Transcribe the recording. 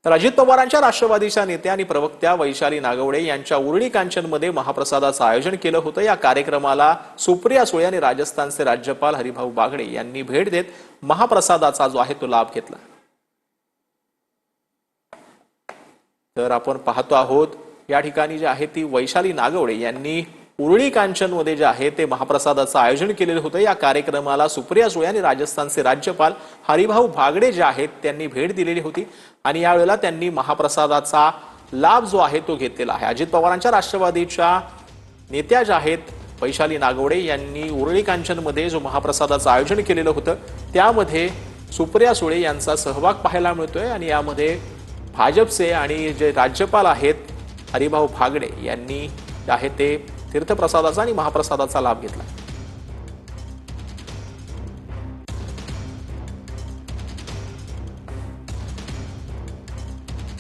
तर अजित पवारांच्या राष्ट्रवादीच्या नेत्या आणि प्रवक्त्या वैशाली नागवडे यांच्या उरळी कांचनमध्ये महाप्रसादाचं आयोजन केलं होतं। या कार्यक्रमाला सुप्रिया सुळे आणि राजस्थानचे राज्यपाल हरिभाऊ बागडे यांनी भेट देत महाप्रसादाचा जो आहे तो लाभ घेतला। तर आपण पाहतो आहोत या ठिकाणी जे आहे ती वैशाली नागवडे यांनी उरळी कांचनमध्ये जे आहे ते महाप्रसादाचं आयोजन केलेलं होतं। या कार्यक्रमाला सुप्रिया सुळे आणि राजस्थानचे राज्यपाल हरिभाऊ बागडे जे आहेत त्यांनी भेट दिलेली होती आणि यावेळेला त्यांनी महाप्रसादाचा लाभ जो आहे तो घेतलेला आहे। अजित पवारांच्या राष्ट्रवादीच्या नेत्या ज्या आहेत वैशाली नागवडे यांनी उरळी कांचनमध्ये जो महाप्रसादाचं आयोजन केलेलं होतं त्यामध्ये सुप्रिया सुळे यांचा सहभाग पाहायला मिळतोय आणि यामध्ये भाजपचे आणि जे राज्यपाल आहेत हरिभाऊ बागडे यांनी आहे ते तीर्थप्रसादाचा आणि महाप्रसादाचा लाभ घेतला।